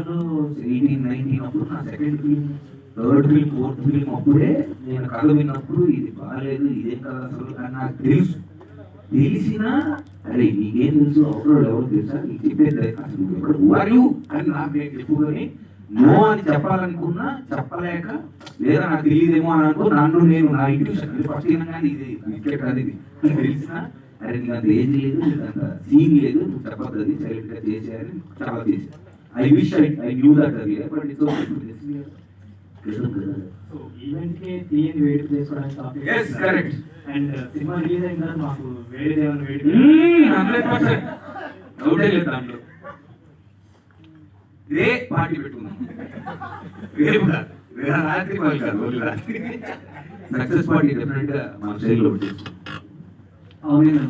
18, 19 అప్పుడు నా second film, third film, fourth film అప్పుడే నేను కథ విన్నప్పుడు ఇది బాగాలేదు, ఇదేం కదా అసలు అని నాకు తెలుసు. తెలిసినా అరే నీకేం తెలుసు, అవతల ఎవరు తెలుసా, నీకు చెప్పేది అసలు ఎవరు అని నాకు నేను చెప్పుకొని నో అని చెప్పాలనుకున్నా చెప్పలేక, లేదా నాకు తెలియదేమో అని అనుకో నన్ను నేను నా ఇంట్యూషన్ ఫస్ట్ కానీ ఇది వికెట్ అది తెలిసినా అరే నీకు అంత ఏజ్ లేదు, నీకు అంత సీన్ లేదు, నువ్వు చెప్పద్దు, అది సైలెంట్ గా చేసేయాలని చాలా చేశాను. I wish I knew that అది, but it's okay. So event కి తీయని వెయిట్ చేసుకోవడానికి yes correct and cinema release అయిన తర్వాత మాకు వేరే ఏమైనా వెయిట్ 100% డౌటే లేదు దాంట్లో. ఇదే పార్టీ పెట్టుకున్నాం, రేపు కాదు, రాత్రి వాళ్ళు కాదు, వాళ్ళు రాత్రి సక్సెస్ పార్టీ డెఫినెట్ గా మన శైలిలో పెట్టేస్తాం. అవును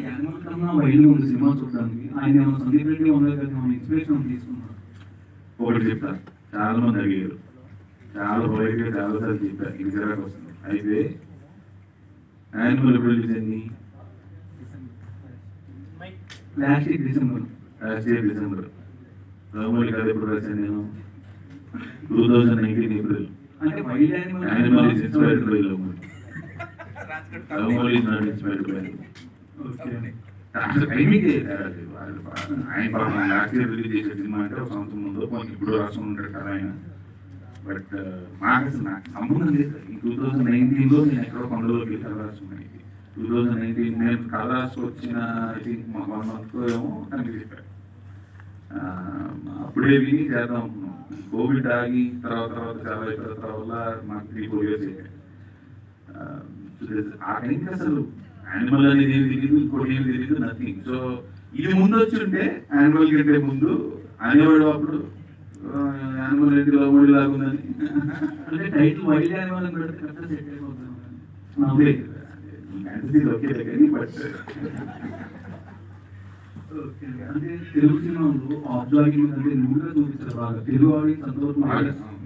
యానిమల్ కన్నా వైల్డ్ ఉంది సినిమా చూడడానికి. ఆయన ఏమైనా సందీప్ రెడ్డి ఉంది కదా, ఏమైనా ఇన్స్పిరేషన్ తీసుకున్నారు? ఒకటి చెప్తా, చాలా మంది అడిగారు, చాలా పొలైట్గా చాలా సార్లు చెప్పారు, ఇది జరగక వస్తుంది. అయితే యానిమల్ ఎప్పుడు రిలీజ్ అయింది? Last year December. రామోలి కథ ఎప్పుడు రాశాను నేను? 2019 ఏప్రిల్. అంటే wild animal is inspired by రామోలి ఈజ్ నాట్ ఇన్స్పైర్డ్ బై. అసలు టైమింగ్ ఆయన పాపం లాస్ట్ ఇయర్ రిలీజ్ చేసే సినిమా అంటే ఒక సంవత్సరం ముందు మనకి ఇప్పుడు రాష్ట్రం ఉంటాడు కదా ఆయన. బట్ మాకు అసలు నాకు సంబంధం లేదు. ఈ 2019లో నేను ఎక్కడో కొండలోకి వెళ్ళి కథ రాసుకున్నాను. 2019 నేను కథ రాసుకొచ్చిన ఐ థింక్ 1 month ఏమో తనకి చెప్పాను. అప్పుడే విని చేద్దాం అనుకున్నాం. కోవిడ్ ఆగి తర్వాత చాలా ఇతర వల్ల మాకు 3-4 years అయ్యాయి. ఆ టైంకి అసలు యానిమల్ అనేది ఏమి తెలియదు, ఇంకోటి ఏమి తెలియదు, నథింగ్. సో ఇది ముందు వచ్చి ఉంటే యానిమల్ కంటే ముందు అనేవాడు అప్పుడు యానిమల్ ఏంటి లోబడి లాగుందని. అంటే టైటిల్ వైల్డ్ యానిమల్ అని పెడితే కరెక్ట్గా సెట్ అయిపోతుంది. ఓకే కానీ బట్ అంటే తెలుగు సినిమాలో ఆబ్జర్వింగ్ అంటే మూవీగా చూపించారు బాగా, తెలుగు ఆడియన్స్ అంతవరకు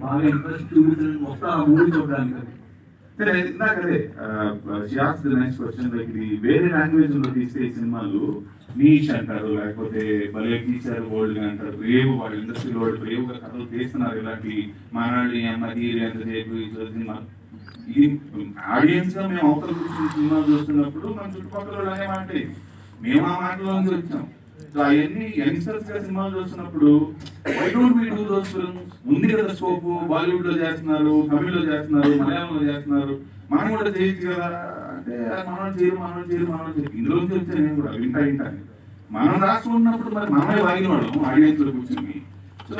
బాగా ఇంట్రెస్ట్ చూపించడానికి వస్తా ఆ మూవీ చూడడానికి. సరే ఇందాక అదే నెక్స్ట్ క్వశ్చన్ లైక్ ఇది వేరే లాంగ్వేజ్ లో తీస్తే ఈ సినిమాలు నీష్ అంటారు, లేకపోతే భలే తీశారు వరల్డ్ అంటారు, రేవు వాళ్ళ ఇండస్ట్రీలో వాళ్ళు రేవుగా కథలు తీస్తున్నారు. ఇలాంటి మానాడి అమ్మది ఎంతసేపు సినిమా ఇది ఆడియన్స్ గా మేము అవతల కూర్చుని సినిమా చూస్తున్నప్పుడు మన చుట్టుపక్కల అనే మాట మేము ఆ మాటలోంచి వచ్చాం. సో అవన్నీ యంగ్స్టర్స్ గా సినిమాలు చూస్తున్నప్పుడు why don't we do those films? ఉంది కదా స్కోప్, బాలీవుడ్ లో చేస్తున్నారు, తమిళ్ లో చేస్తున్నారు, మలయాళంలో చేస్తున్నారు, మనం కూడా చేయొచ్చు కదా అంటే మనం చేయరు ఇందులోంచి వచ్చా నేను కూడా వింటా మనం రాసుకున్నప్పుడు మరి మనమే వాగిన వాళ్ళం ఆడియన్స్ లో కూర్చొని. సో